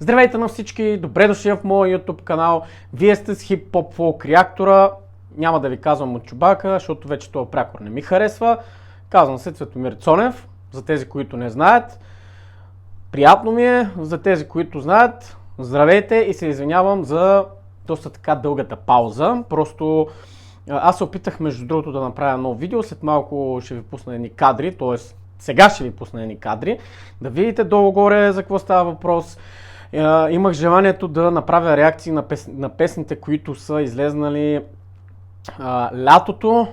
Здравейте на всички, добре дошли в моя YouTube канал. Вие сте с Hip Hop Folk реактора. Няма да ви казвам от чубака, защото вече това прякор не ми харесва. Казвам се Цветомир Цонев, за тези, които не знаят. Приятно ми е, за тези, които знаят. Здравейте и се извинявам за доста така дългата пауза. Просто аз се опитах между другото да направя ново видео, след малко ще ви пусна едни кадри, т.е. сега ще ви пусна едни кадри, да видите долу-горе за какво става въпрос. Имах желанието да направя реакции на песните, които са излезнали лятото,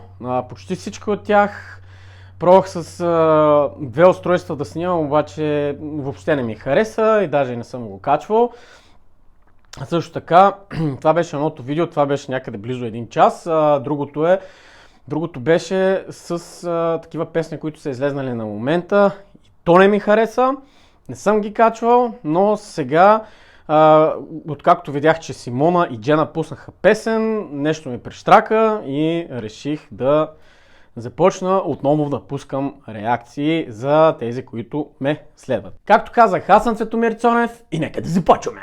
почти всички от тях. Пробвах с две устройства да снимам, обаче въобще не ми хареса и даже не съм го качвал. Също така, това беше едното видео, това беше някъде близо 1 час, другото беше с такива песни, които са излезнали на момента и то не ми хареса. Не съм ги качвал, но сега, откакто видях, че Симона и Джена пуснаха песен, нещо ми прещрака и реших да започна отново да пускам реакции за тези, които ме следват. Както казах, аз съм Цветомир Цонев и нека да започваме!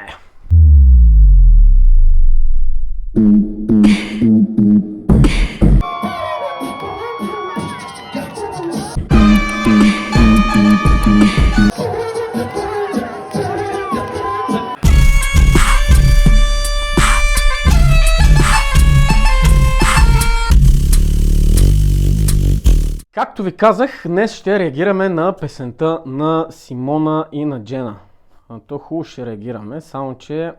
Както ви казах, днес ще реагираме на песента на Симона и на Джена. То хубаво ще реагираме, само че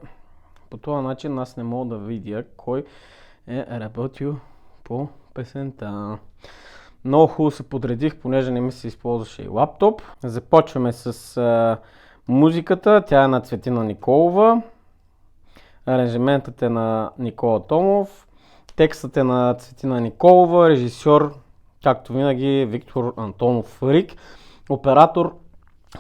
по този начин аз не мога да видя кой е работил по песента. Много хубаво се подредих, понеже не ми се използваше и лаптоп. Започваме с музиката, тя е на Цветина Николова. Аранжиментът е на Никола Томов. Текстът е на Цветина Николова, режисьор, както винаги, Виктор Антонов Рик, оператор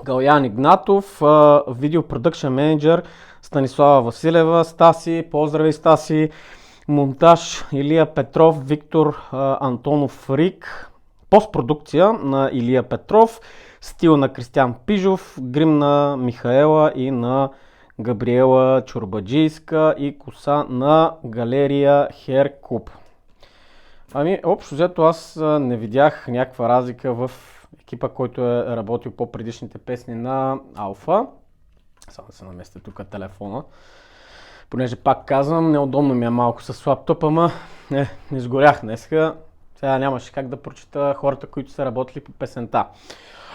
Галян Игнатов, видео продъкшн менеджер Станислава Василева, Стаси, поздрави Стаси, монтаж Илия Петров, Виктор Антонов Рик, постпродукция на Илия Петров, стил на Кристиян Пижов, грим на Михаела и на Габриела Чорбаджийска и коса на Галерия Хер Куб. Общо взето аз не видях някаква разлика в екипа, който е работил по предишните песни на Алфа. Само да се наместя тук телефона. Понеже пак казвам, неудобно ми е малко с лаптопа, ама не изгорях днеска. Сега нямаше как да прочита хората, които са работили по песента.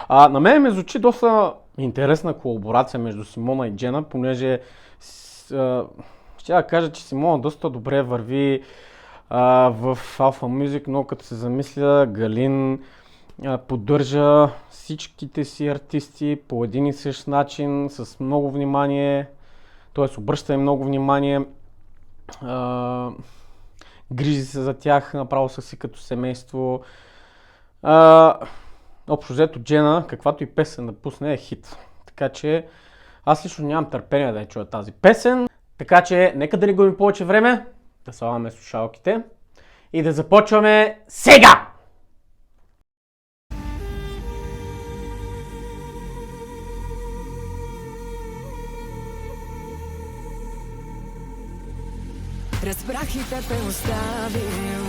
На мен ме звучи доста интересна колаборация между Симона и Джена, понеже ще да кажа, че Симона доста добре върви в Alpha Music, но като се замисля, Галин поддържа всичките си артисти по един и същ начин, с много внимание, т.е. обръща им много внимание, грижи се за тях, направо са си като семейство. Общо взето Джена, каквато и песен да пусне, е хит. Така че аз лично нямам търпение да я чуя тази песен. Така че нека да не губим повече време, да слагаме слушалките и да започваме сега! Разбрах и те оставил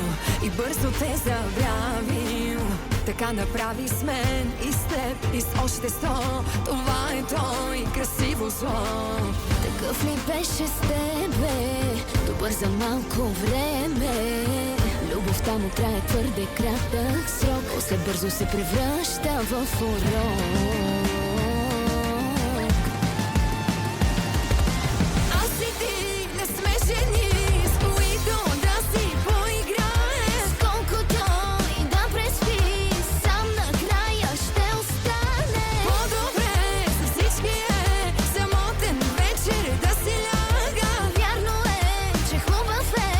и бързо те забравил. Така направи с мен и с теб и с още 100. Това е той, красиво зло. Такъв ли беше с тебе, добър за малко време. Любовта му трае твърде кратък срок, после бързо се превръща в урок. Аз и ти не сме жени, с които да си поиграем. Колкото и да преспи, сам накрая ще остане. По-добре за всички е самотен вечер да си ляга. Вярно е, че хубав е,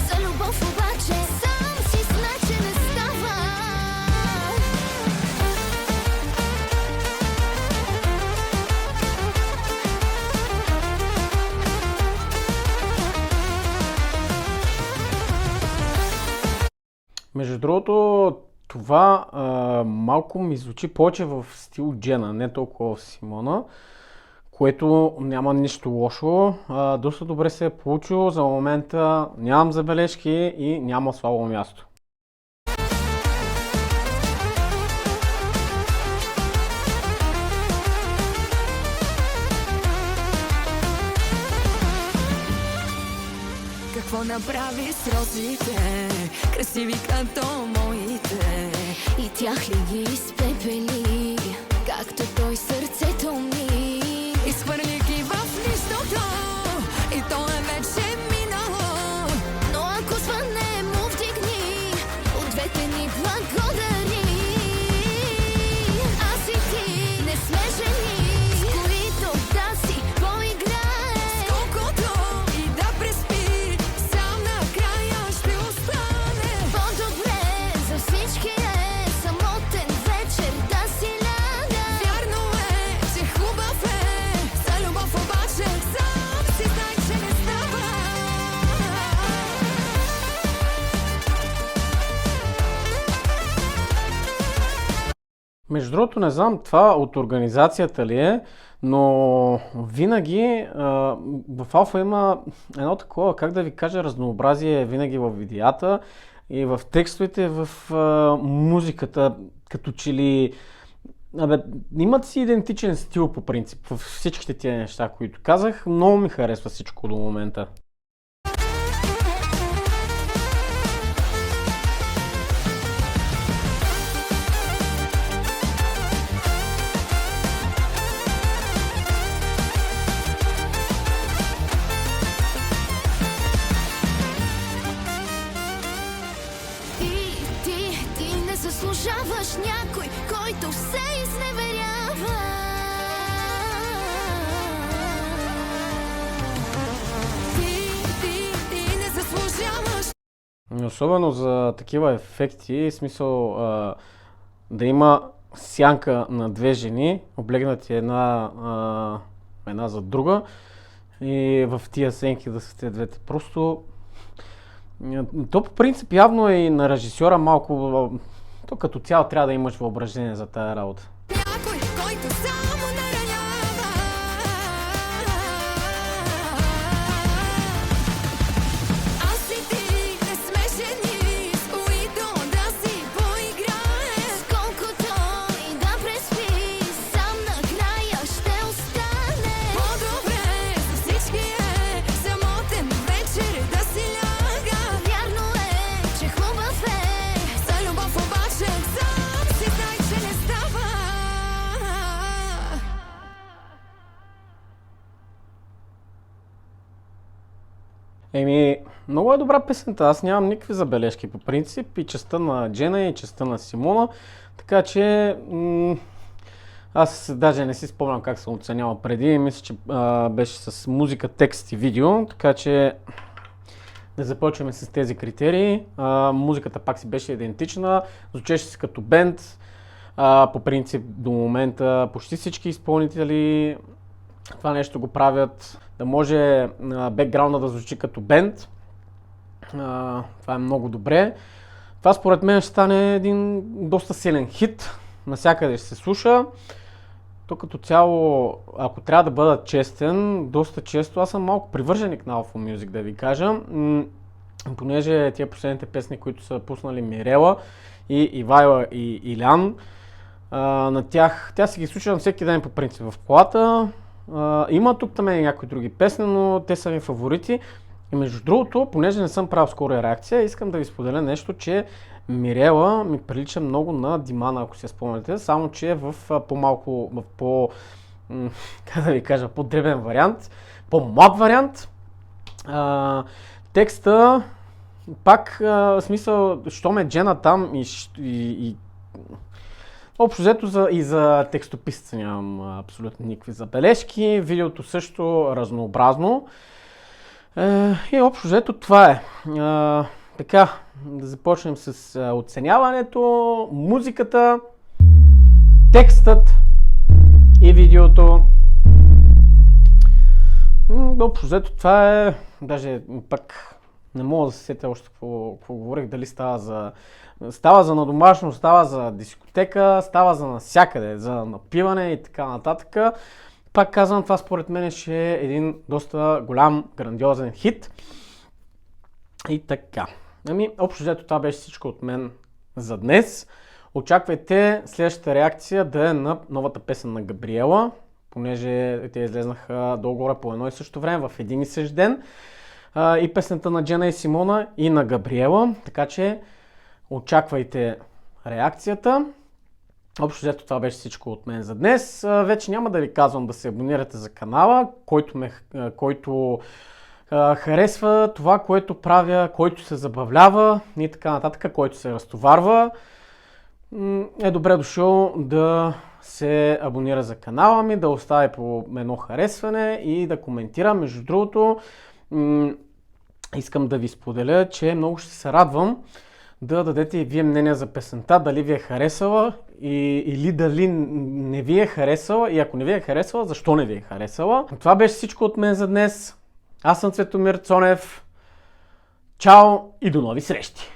за любов обаче сам си значи не става. Между другото, това малко ми звучи повече в стил Джена, не толкова в Симона, което няма нищо лошо. Доста добре се е получило. За момента нямам забележки и няма слабо място. Какво направи с розите, красиви като моите? И тях ли ги изпепели, както той сърцето ми? Изхвърли ги в нищото и то е вече минало. Но ако звънне му вдигни, от двете ни благодари. Аз и ти не сме жени, с които да си поиграеш. Колкото и да преспи, сам накрая ще остане. По-добре за всички е самотен вечер да си ляга. Вярно е, че хубав е, за любов обаче сам си знай, че не става. Между другото, не знам това от организацията ли е, но винаги в Алфа има едно такова, как да ви кажа, разнообразие винаги в видеята и в текстовете, в музиката, като че ли имат си идентичен стил по принцип в всичките тия неща, които казах. Много ми харесва всичко до момента. Ти не заслужаваш някой, който се изневерява. Ти не заслужаваш. Особено за такива ефекти, смисъл да има сянка на две жени, облегнати една за друга и в тия сенки да са те двете. Просто то по принцип явно е и на режисьора малко, то като цяло трябва да имаш въображение за тая работа. Някой, който само наранява. Аз и ти не сме жени, с които да си поиграеш. Колкото и да преспи, сам накрая ще остане. По-добре за всички е, самотен вечер да си ляга. Вярно е, че хубав е, За любов обаче сам си знай, че не става. Много е добра песента, аз нямам никакви забележки по принцип, и частта на Джена, и частта на Симона, така че аз даже не си спомням как съм оценявал преди, мисля, че беше с музика, текст и видео, така че да започваме с тези критерии. Музиката пак си беше идентична, звучеше си като бенд, по принцип до момента почти всички изпълнители това нещо го правят, да може бекграунда да звучи като бенд. Това е много добре. Това според мен ще стане един доста силен хит, навсякъде ще се слуша. То като цяло, ако трябва да бъда честен, доста често аз съм малко привърженик на Alpha Music, да ви кажа, понеже тия последните песни, които са пуснали Мирела и Ивайла и Илян, на тях си ги слушам всеки ден по принцип в колата. Има тук там някои други песни, но те са ми фаворити. И между другото, понеже не съм правил скоро реакция, искам да ви споделя нещо, че Мирела ми прилича много на Димана, ако се спомняте, само че е в по-малко, как да ви кажа, по-дребен вариант, по-млад вариант. Текста, пак, в смисъл, щом е Джена там и общо взето и за текстописца нямам абсолютно никакви забележки. Видеото също разнообразно. И общо взето това е. Така, да започнем с оценяването, музиката, текстът и видеото. Общо взето това е. Даже пак не мога да се сетя още какво говорих, дали става за на домашно, става за дискотека, става за навсякъде, за напиване и така нататък. Пак казвам, това според мен ще е един доста голям, грандиозен хит. И така. Общо взето това беше всичко от мен за днес. Очаквайте следващата реакция да е на новата песен на Габриела, понеже те излезнаха долу-горе по едно и също време, в един и същ ден. И песента на Джена и Симона, и на Габриела. Така че очаквайте реакцията. Общо взето това беше всичко от мен за днес. Вече няма да ви казвам да се абонирате за канала, който харесва това, което правя, който се забавлява и така нататък, който се разтоварва. Е добре дошъл да се абонира за канала ми, да остави по едно харесване и да коментира. Между другото, искам да ви споделя, че много ще се радвам да дадете и вие мнение за песента, дали ви е харесала или дали не ви е харесала, и ако не ви е харесала, защо не ви е харесала. Това беше всичко от мен за днес. Аз съм Цветомир Цонев. Чао и до нови срещи!